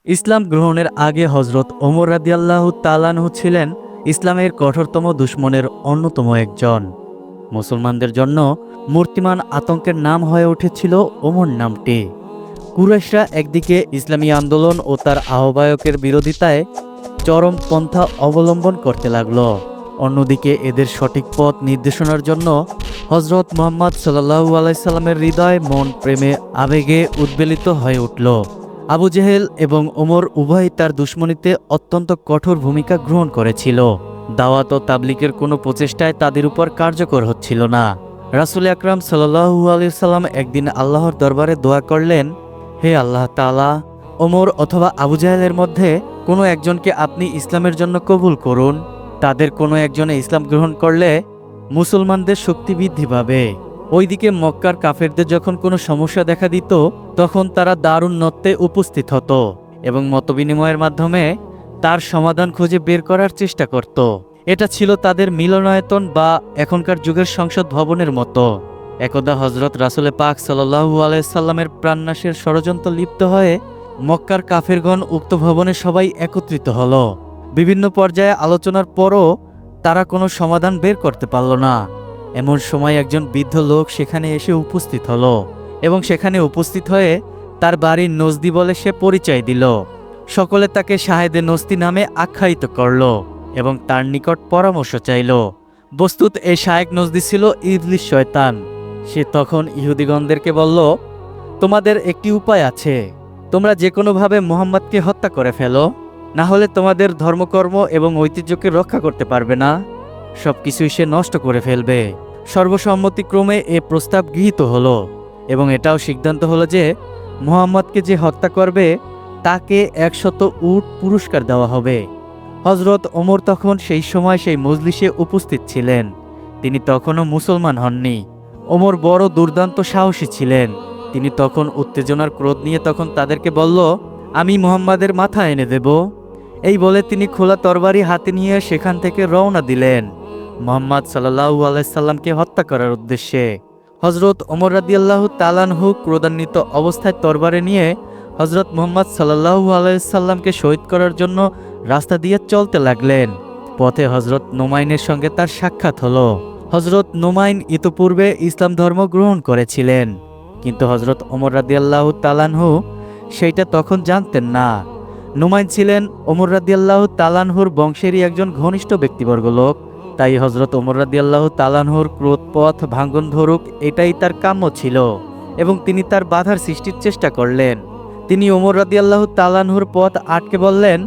ইসলাম গ্রহণের আগে হজরত ওমর রাদিয়াল্লাহু তাআলা আনহু ছিলেন ইসলামের কঠোরতম দুশমনের অন্যতম একজন। মুসলমানদের জন্য মূর্তিমান আতঙ্কের নাম হয়ে উঠেছিল ওমর নামটি। কুরাইশরা একদিকে ইসলামী আন্দোলন ও তার আহ্বায়কের বিরোধিতায় চরম পন্থা অবলম্বন করতে লাগল, অন্যদিকে এদের সঠিক পথ নির্দেশনার জন্য হজরত মুহাম্মদ সাল্লাল্লাহু আলাইহি সাল্লামের হৃদয় মন প্রেমে আবেগে উদ্বেলিত হয়ে উঠল। আবু জেহেল এবং ওমর উভয়ই তার দুশমনীতে অত্যন্ত কঠোর ভূমিকা গ্রহণ করেছিল। দাওয়াত ও তাবলীগের কোনো প্রচেষ্টায় তাদের উপর কার্যকর হচ্ছিল না। রাসূল আকরাম সাল্লাল্লাহু আলাইহি সাল্লাম একদিন আল্লাহর দরবারে দোয়া করলেন, হে আল্লাহ তাআলা, ওমর অথবা আবু জেহেলের মধ্যে কোনো একজনকে আপনি ইসলামের জন্য কবুল করুন। তাদের কোনো একজনে ইসলাম গ্রহণ করলে মুসলমানদের শক্তি বৃদ্ধি পাবে। ওইদিকে মক্কার কাফেরদের যখন কোনো সমস্যা দেখা দিত, তখন তারা দারুণ নত্যে উপস্থিত হতো এবং মতবিনিময়ের মাধ্যমে তার সমাধান খুঁজে বের করার চেষ্টা করত। এটা ছিল তাদের মিলনায়তন বা এখনকার যুগের সংসদ ভবনের মতো। একদা হজরত রাসূল পাক সাল্লাল্লাহু আলাইহি সাল্লামের প্রাণনাশের ষড়যন্ত্র লিপ্ত হয়ে মক্কার কাফেরগণ উক্ত ভবনে সবাই একত্রিত হল। বিভিন্ন পর্যায়ে আলোচনার পরও তারা কোনো সমাধান বের করতে পারল না। এমন সময় একজন বৃদ্ধ লোক সেখানে এসে উপস্থিত হলো এবং সেখানে উপস্থিত হয়ে তার বাড়ির নজদি বলে সে পরিচয় দিল। সকলে তাকে শাহেদে নজদি নামে আখ্যায়িত করল এবং তার নিকট পরামর্শ চাইল। বস্তুত এই শায়েক নজদি ছিল ইবলিস শয়তান। সে তখন ইহুদিগণদেরকে বলল, তোমাদের একটি উপায় আছে, তোমরা যে কোনোভাবে মুহাম্মদকে হত্যা করে ফেলো, না হলে তোমাদের ধর্মকর্ম এবং ঐতিহ্যকে রক্ষা করতে পারবে না, সবকিছুই সে নষ্ট করে ফেলবে। সর্বসম্মতিক্রমে এ প্রস্তাব গৃহীত হলো এবং এটাও সিদ্ধান্ত হলো যে মুহাম্মদকে যে হত্যা করবে তাকে 100 উট পুরস্কার দেওয়া হবে। হজরত ওমর তখন সেই সময় সেই মজলিসে উপস্থিত ছিলেন। তিনি তখনও মুসলমান হননি। ওমর বড় দুর্দান্ত সাহসী ছিলেন। তিনি তখন উত্তেজনার ক্রোধ নিয়ে তখন তাদেরকে বলল, আমি মুহাম্মাদের মাথা এনে দেব। এই বলে তিনি খোলা তরবারি হাতে নিয়ে সেখান থেকে রওনা দিলেন মুহাম্মদ সাল্লাল্লাহু আলাইহি সাল্লামকে হত্যা করার উদ্দেশ্যে। হজরত ওমর রাদিয়াল্লাহু তাআলা আনহু ক্রোধান্বিত অবস্থায় তরবারি নিয়ে হজরত মুহাম্মদ সাল্লাল্লাহু আলাইহি সাল্লামকে শহীদ করার জন্য রাস্তা দিয়ে চলতে লাগলেন। পথে হজরত নোমাইনের সঙ্গে তার সাক্ষাৎ হলো। হজরত নোমাইন ইতোপূর্বে ইসলাম ধর্ম গ্রহণ করেছিলেন, কিন্তু হজরত ওমর রাদিয়াল্লাহু তাআলা আনহু সেইটা তখন জানতেন না। নোমাইন ছিলেন ওমর রাদিয়াল্লাহু তাআলা আনহুর বংশেরই একজন ঘনিষ্ঠ ব্যক্তিবর্গ লোক। তাই হজরত ওমর রাদিয়াল্লাহু তাআলা আনহুর ক্রোধ পথ ভাঙ্গন ধরুক, এটাই তার কাম্য ছিল এবং তিনি তার বাধার সৃষ্টির চেষ্টা করলেন। তিনি ওমর রাদিয়াল্লাহু তাআলা আনহুর পথ আটকে বললেন,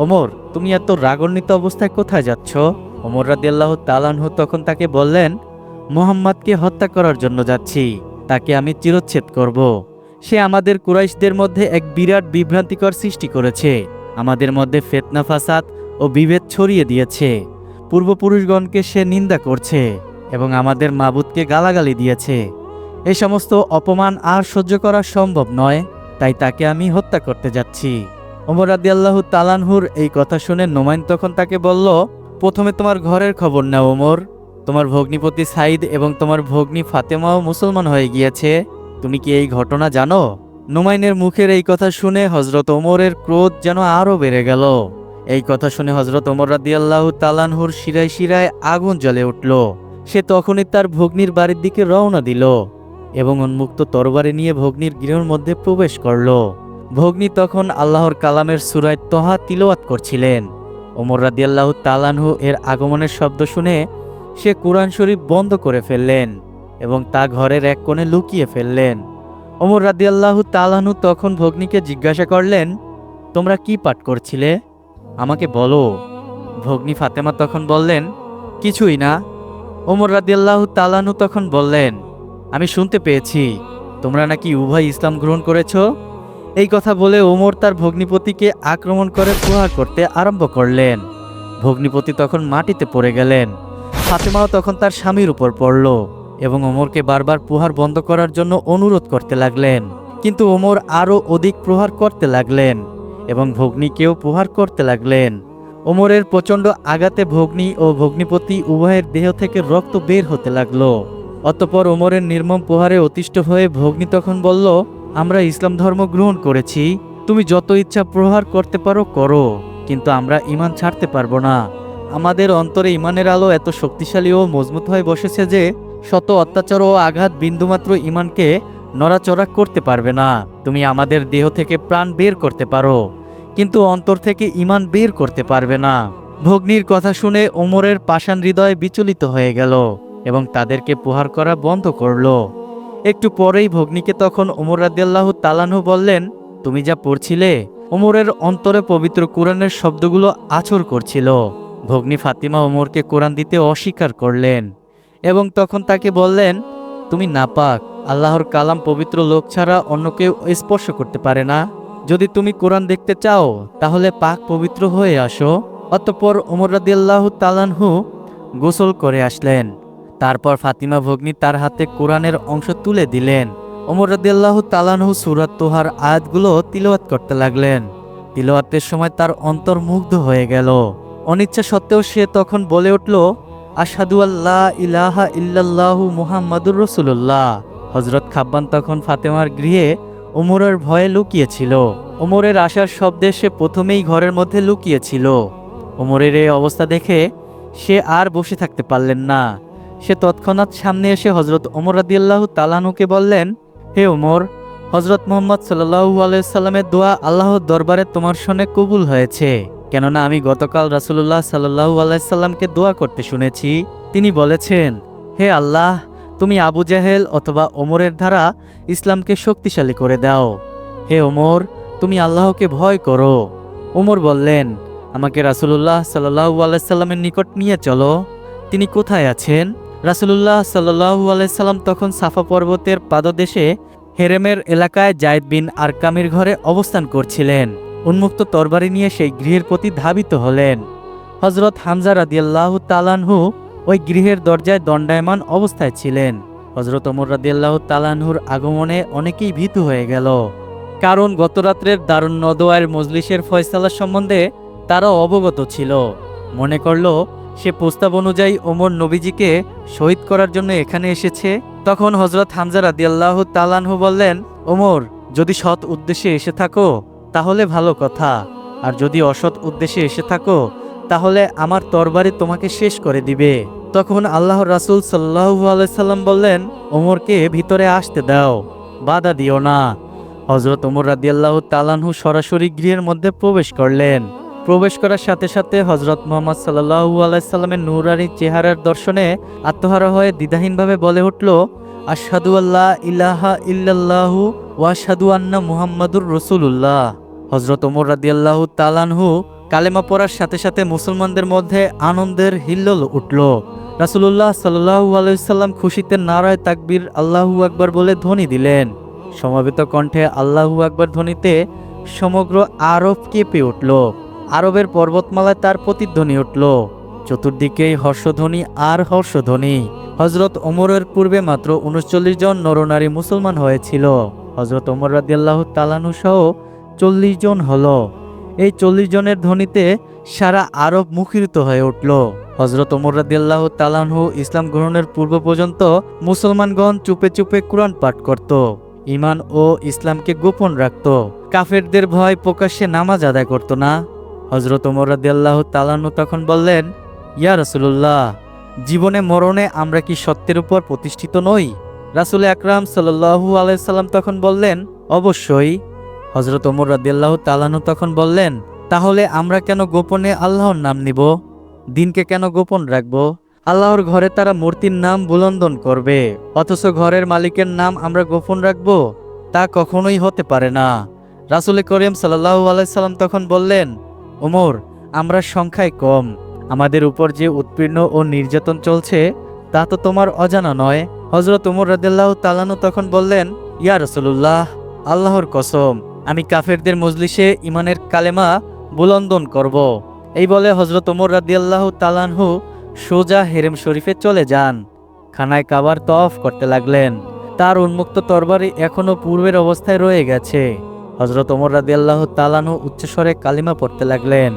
ওমর, তুমি এত রাগান্বিত অবস্থায় কোথায় যাচ্ছ? ওমর রাদিয়াল্লাহু তাআলা আনহু তখন তাকে বললেন, মুহাম্মদকে হত্যা করার জন্য যাচ্ছি, তাকে আমি চিরচ্ছেদ করব। সে আমাদের কুরাইশদের মধ্যে এক বিরাট বিভ্রান্তিকর সৃষ্টি করেছে, আমাদের মধ্যে ফিতনা ফাসাদ ও বিভেদ ছড়িয়ে দিয়েছে। পূর্বপুরুষগণকে সে নিন্দা করছে এবং আমাদের মাবুদকে গালাগালি দিয়েছে। এই সমস্ত অপমান আর সহ্য করা সম্ভব নয়, তাই তাকে আমি হত্যা করতে যাচ্ছি। ওমর রাদিয়াল্লাহু তাআলা আনহুর এই কথা শুনে নোমাইন তখন তাকে বলল, প্রথমে তোমার ঘরের খবর নাও ওমর। তোমার ভগ্নিপতি সাইদ এবং তোমার ভগ্নী ফাতেমাও মুসলমান হয়ে গিয়েছে, তুমি কি এই ঘটনা জানো? নোমাইনের মুখের এই কথা শুনে হজরত ওমরের ক্রোধ যেন আরও বেড়ে গেল। এই কথা শুনে হজরত ওমর রাদিয়াল্লাহু তাআলা আনহুর শিরায় শিরায় আগুন জ্বলে উঠল। সে তখনই তার ভগ্নির বাড়ির দিকে রওনা দিল এবং উন্মুক্ত তরবারি নিয়ে ভগ্নির গৃহের মধ্যে প্রবেশ করল। ভগ্নী তখন আল্লাহর কালামের সূরা তহা তিলাওয়াত করছিলেন। ওমর রাদিয়াল্লাহু তাআলা আনহু এর আগমনের শব্দ শুনে সে কুরআন শরীফ বন্ধ করে ফেললেন এবং তা ঘরের এক কোণে লুকিয়ে ফেললেন। ওমর রাদিয়াল্লাহু তাআলা আনহু তখন ভগ্নীকে জিজ্ঞাসা করলেন, তোমরা কি পাঠ করছিলে? আমাকে বলো। ভগ্নী ফাতেমা তখন বললেন, কিছুই না। ওমর রাদিয়াল্লাহু তাআলা আনহু তখন বললেন, আমি শুনতে পেয়েছি তোমরা নাকি উভয় ইসলাম গ্রহণ করেছ। এই কথা বলে ওমর তার ভগ্নিপতিকে আক্রমণ করে প্রহার করতে আরম্ভ করলেন। ভগ্নিপতি তখন মাটিতে পড়ে গেলেন। ফাতেমাও তখন তার স্বামীর উপর পড়ল এবং ওমরকে বারবার প্রহার বন্ধ করার জন্য অনুরোধ করতে লাগলেন, কিন্তু ওমর আরও অধিক প্রহার করতে লাগলেন এবং ভগ্নীকেও প্রহার করতে লাগলেন। ওমরের প্রচণ্ড আঘাতে ভগ্নী ও ভগ্নিপতি উভয়ের দেহ থেকে রক্ত বের হতে লাগলো। অতঃপর ওমরের নির্মম প্রহারে অতিষ্ঠ হয়ে ভগ্নী তখন বলল, আমরা ইসলাম ধর্ম গ্রহণ করেছি, তুমি যত ইচ্ছা প্রহার করতে পারো করো, কিন্তু আমরা ঈমান ছাড়তে পারবো না। আমাদের অন্তরে ঈমানের আলো এত শক্তিশালী ও মজবুত হয়ে বসেছে যে শত অত্যাচার ও আঘাত বিন্দুমাত্র ঈমানকে নড়াচড়া করতে পারবে না। তুমি আমাদের দেহ থেকে প্রাণ বের করতে পারো, কিন্তু অন্তর থেকে ঈমান বের করতে পারবে না। ভগ্নীর কথা শুনে ওমরের পাষাণ হৃদয় বিচলিত হয়ে গেল এবং তাদেরকে প্রহার করা বন্ধ করল। একটু পরেই ভগ্নীকে তখন ওমর রাদিয়াল্লাহু তাআলা আনহু বললেন, তুমি যা পড়ছিলে। ওমরের অন্তরে পবিত্র কোরআনের শব্দগুলো আছর করছিল। ভগ্নী ফাতিমা ওমরকে কোরআন দিতে অস্বীকার করলেন এবং তখন তাকে বললেন, তুমি নাপাক, আল্লাহর কালাম পবিত্র লোক ছাড়া অন্য কেউ স্পর্শ করতে পারে না। যদি তুমি কোরআন দেখতে চাও তাহলে পাক পবিত্র হয়ে আসো। অতঃপর ওমর রাদিয়াল্লাহু তাআলা আনহু গোসল করে আসলেন। তারপর ফাতিমা ভগ্নী তার হাতে কোরআনের অংশ তুলে দিলেন। ওমর রাদিয়াল্লাহু তাআলা আনহু সূরা তোহার আয়াতগুলো তিলাওয়াত করতে লাগলেন। তিলাওয়াতের সময় তার অন্তর মুগ্ধ হয়ে গেল। অনিচ্ছা সত্ত্বেও সে তখন বলে উঠল, আশহাদু আল্লা ইলাহা ইল্লাল্লাহু মুহাম্মাদুর রাসূলুল্লাহ। হযরত খাব্বান তখন ফাতেমার গৃহে ওমরের ভয়ে লুকিয়েছিল। ওমরের আসার শব্দে সে প্রথমেই ঘরের মধ্যে লুকিয়েছিল। ওমরের এই অবস্থা দেখে সে আর বসে থাকতে পারলেন না। সে তৎক্ষণাৎ সামনে এসে হযরত ওমর রাদিয়াল্লাহু তাআলা আনহুকে বললেন, হে ওমর, হযরত মুহাম্মদ সাল্লাল্লাহু আলাইহি সাল্লামের দোয়া আল্লাহর দরবারে তোমার শোনে কবুল হয়েছে। কেননা আমি গতকাল রাসূলুল্লাহ সাল্লাল্লাহু আলাইহি সাল্লামকে দোয়া করতে শুনেছি। তিনি বলেছেন, হে আল্লাহ, তুমি আবু জেহেল অথবা ওমরের দ্বারা ইসলামকে শক্তিশালী করে দাও। হে ওমর, তুমি আল্লাহকে ভয় করো। ওমর বললেন, আমাকে রাসূলুল্লাহ সাল্লাল্লাহু আলাইহি সাল্লামের নিকট নিয়ে চলো। তিনি কোথায় আছেন? রাসূলুল্লাহ সাল্লাল্লাহু আলাইহি সাল্লাম তখন সাফা পর্বতের পাদদেশে হেরেমের এলাকায় যায়েদ বিন আরকামের ঘরে অবস্থান করছিলেন। উন্মুক্ত তরবারি নিয়ে সেই গৃহের প্রতি ধাবিত হলেন। হযরত হামজা রাদিয়াল্লাহু তাআলা আনহু ওই গৃহের দরজায় দণ্ডায়মান অবস্থায় ছিলেন। হযরত ওমর রাদিয়াল্লাহু তাআলা আনহুর আগমনে অনেকেই ভীতু হয়ে গেল, কারণ গতরাত্রের দারুন নদওয়ার মজলিসের ফয়সালা সম্বন্ধে তারা অবগত ছিল। মনে করল সে প্রস্তাব অনুযায়ী ওমর নবীজিকে শহীদ করার জন্য এখানে এসেছে। তখন হযরত হামজা রাদিয়াল্লাহু তাআলা আনহু বললেন, ওমর, যদি সৎ উদ্দেশ্যে এসে থাকো তাহলে ভালো কথা, আর যদি অসৎ উদ্দেশ্যে এসে থাকো তাহলে আমার তরবারি তোমাকে শেষ করে দিবে। তখন আল্লাহর রাসূল সাল্লাল্লাহু আলাইহি সাল্লাম বললেন, ওমরকে ভিতরে আসতে দাও, বাধা দিও না। হযরত ওমর রাদিয়াল্লাহু তাআলা আনহু সরাসরি গৃহের মধ্যে প্রবেশ করলেন। প্রবেশ করার সাথে সাথে হযরত মুহাম্মদ সাল্লাল্লাহু আলাইহি সাল্লামের নূরানী চেহারার দর্শনে আত্মহারা হয়ে দ্বিধাহীনভাবে বলে উঠল, আশহাদু আল্লা ইলাহা ইল্লাল্লাহু ওয়া আশহাদু আন্না মুহাম্মাদুর রাসূলুল্লাহ। হযরত ওমর রাদিয়াল্লাহু তাআলা আনহু কালেমা পড়ার সাথে সাথে মুসলমানদের মধ্যে আনন্দের হিল্লোল উঠল। রাসূলুল্লাহ সাল্লাল্লাহু আলাইহি সাল্লাম খুশিতে নারায়ে তাকবীর আল্লাহু আকবার বলে ধ্বনি দিলেন। সমবেত কণ্ঠে আল্লাহু আকবার ধ্বনিতে সমগ্র আরব কেঁপে উঠল। আরবের পর্বতমালায় তার প্রতিধ্বনি উঠল। চতুর্দিকেই হর্ষধ্বনি আর হর্ষধ্বনি। হযরত ওমরের পূর্বে মাত্র ৩৯ জন নরনারী মুসলমান হয়েছিল। হযরত ওমর রাদিয়াল্লাহু তাআলা আনহু সহ ৪০ জন হলো। এই ৪০ জনের ধ্বনিতে সারা আরব মুখরিত হয়ে উঠল। হযরত ওমর রাদিয়াল্লাহু তাআলা আনহু ইসলাম গ্রহণের পূর্ব পর্যন্ত মুসলমানগণ চুপে চুপে কুরআন পাঠ করত, ঈমান ও ইসলামকে গোপন রাখত, কাফেরদের ভয় প্রকাশ্যে নামাজ আদায় করত না। হযরত ওমর রাদিয়াল্লাহু তাআলা আনহু তখন বললেন, ইয়া রাসূলুল্লাহ, জীবনে মরণে আমরা কি সত্যের উপর প্রতিষ্ঠিত নই? রাসূল আকরাম সাল্লাল্লাহু আলাইহি সাল্লাম তখন বললেন, অবশ্যই। হযরত ওমর রাদিয়াল্লাহু তাআলা আনহু তখন বললেন, তাহলে আমরা কেন গোপনে আল্লাহর নাম নিব? দিনকে কেন গোপন রাখব? আল্লাহর ঘরে তারা মূর্তির নাম বুলন্দন করবে, অথচ ঘরের মালিকের নাম আমরা গোপন রাখব? তা কখনোই হতে পারে না। রাসূল করিম সাল্লাল্লাহু আলাইহি সাল্লাম তখন বললেন, ওমর, আমরা সংখ্যায় কম, আমাদের উপর যে উৎপীড়ন ও নির্যাতন চলছে তা তো তোমার অজানা নয়। হযরত ওমর রাদিয়াল্লাহু তাআলা আনহু তখন বললেন, ইয়া রাসূলুল্লাহ, আল্লাহর কসম, আমি কাফেরদের মজলিসে ঈমানের কালেমা বুলন্দন করব। এই বলে হযরত ওমর রাদিয়াল্লাহু তাআলা আনহু সোজা হেরেম শরীফে চলে যান। খানায় কাবার তওয়াফ করতে লাগলেন। তার উন্মুক্ত তরবারি এখনো পূর্বের অবস্থায় রয়ে গেছে। হযরত ওমর রাদিয়াল্লাহু তাআলা আনহু উচ্চস্বরে কালিমা পড়তে লাগলেন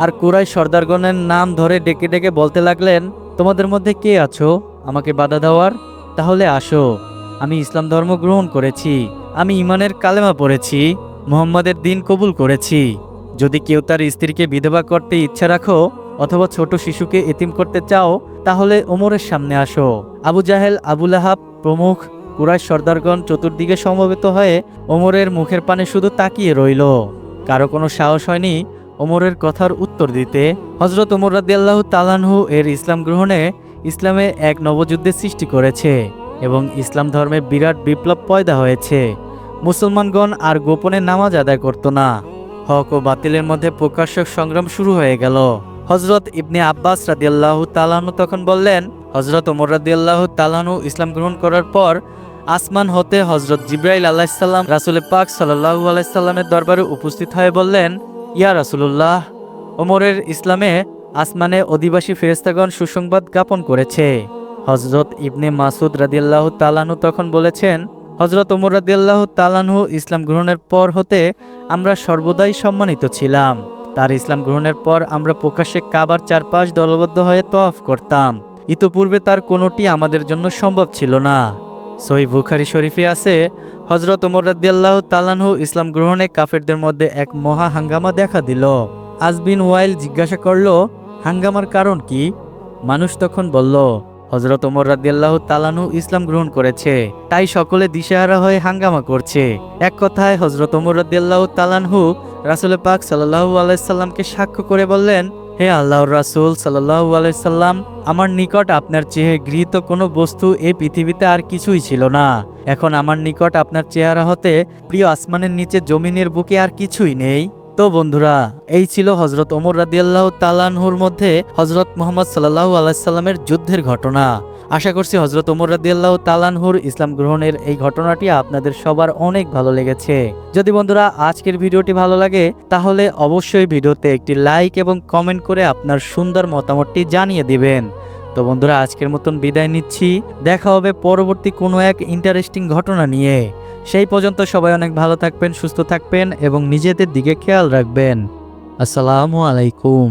আর কুরাইশ সর্দারগণের নাম ধরে ডেকে ডেকে বলতে লাগলেন, তোমাদের মধ্যে কে আছো আমাকে বাধা দেওয়ার? তাহলে আসো, আমি ইসলাম ধর্ম গ্রহণ করেছি, আমি ঈমানের কালেমা পড়েছি। মুহাম্মাদের দিন কবুল করেছি। যদি কেউ তার স্ত্রীকে বিধবা করতে ইচ্ছা রাখো অথবা ছোট শিশুকে এতিম করতে চাও তাহলে ওমরের সামনে আসো। আবু জাহেল, আবু লাহাব প্রমুখ কুরাইশ সর্দারগণ চতুর্দিকে সমবেত হয়ে ওমরের মুখের পানে শুধু তাকিয়ে রইল। কারো কোনো সাহস হয়নি ওমরের কথার উত্তর দিতে। হযরত ওমর রাদিয়াল্লাহু তাআলা আনহু এর ইসলাম গ্রহণে ইসলামে এক নবযুদ্ধের সৃষ্টি করেছে এবং ইসলাম ধর্মে বিরাট বিপ্লব পয়দা হয়েছে। মুসলমানগণ আর গোপনে নামাজ আদায় করত না। হক ও বাতিলের মধ্যে প্রকাশ্য সংগ্রাম শুরু হয়ে গেল। হযরত ইবনে আব্বাস রাদিয়াল্লাহু তাআলা আনহু তখন বললেন, হযরত ওমর রাদিয়াল্লাহু তাআলা আনহু ইসলাম গ্রহণ করার পর আসমান হতে হযরত জিবরাইল আলাইহিস সালাম রাসূল পাক সাল্লাল্লাহু আলাইহি সাল্লামের দরবারে উপস্থিত হয়ে বললেন, ইয়া রাসূলুল্লাহ, ওমরের ইসলামে আসমানে অধিবাসী ফেরেশতাগণ সুসংবাদ জ্ঞাপন করেছে। হযরত ইবনে মাসুদ রাদিয়াল্লাহু তাআলা আনহু তখন বলেছেন, হযরত ওমর রাদিয়াল্লাহু তাআলা আনহু ইসলাম গ্রহণের পর হতে আমরা সর্বদাই সম্মানিত ছিলাম। তার ইসলাম গ্রহণের পর আমরা প্রকাশ্যে কাবার চারপাশ দলবদ্ধ হয়ে তওয়াফ করতাম। ইতোপূর্বে তার কোনোটি আমাদের জন্য সম্ভব ছিল না। সহিহ বুখারী শরীফে আছে, হযরত ওমর রাদিয়াল্লাহু তাআলা আনহু ইসলাম গ্রহণে কাফেরদের মধ্যে এক মহা হাঙ্গামা দেখা দিল। আস বিন ওয়াইল জিজ্ঞাসা করল, হাঙ্গামার কারণ কি? মানুষ তখন বলল, হযরত ওমর রাদিয়াল্লাহু তাআলা আনহু ইসলাম গ্রহণ করেছে, তাই সকলে দিশেহারা হয়ে হাঙ্গামা করছে। এক কথায় হযরত ওমর রাদিয়াল্লাহু তাআলা আনহু রাসূল পাক সাল্লাল্লাহু আলাইহি সাল্লামকে সাক্ষ্য করে বললেন, হে আল্লাহর রাসূল সাল্লাল্লাহু আলাইহি সাল্লাম, আমার নিকট আপনার চেয়ে গৃহীত কোনো বস্তু এই পৃথিবীতে আর কিছুই ছিল না। এখন আমার নিকট আপনার চেহারা হতে প্রিয় আসমানের নিচে জমিনের বুকে আর কিছুই নেই। তো বন্ধুরা, এই ছিল হযরত ওমর রাদিয়াল্লাহু তাআলা আনহুর মধ্যে হযরত মুহাম্মদ সাল্লাল্লাহু আলাইহি সাল্লামের যুদ্ধের ঘটনা। আশা করছি হযরত ওমর রাদিয়াল্লাহু তাআলা আনহুর ইসলাম গ্রহণের এই ঘটনাটি আপনাদের সবার অনেক ভালো লেগেছে। যদি বন্ধুরা আজকের ভিডিওটি ভালো লাগে তাহলে অবশ্যই ভিডিওতে একটি লাইক এবং কমেন্ট করে আপনার সুন্দর মতামতটি জানিয়ে দিবেন। তো বন্ধুরা আজকের মতন বিদায় নিচ্ছি। দেখা হবে পরবর্তী কোনো এক ইন্টারেস্টিং ঘটনা নিয়ে। সেই পর্যন্ত সবাই অনেক ভালো থাকবেন, সুস্থ থাকবেন এবং নিজেদের দিকে খেয়াল রাখবেন। আসসালামু আলাইকুম।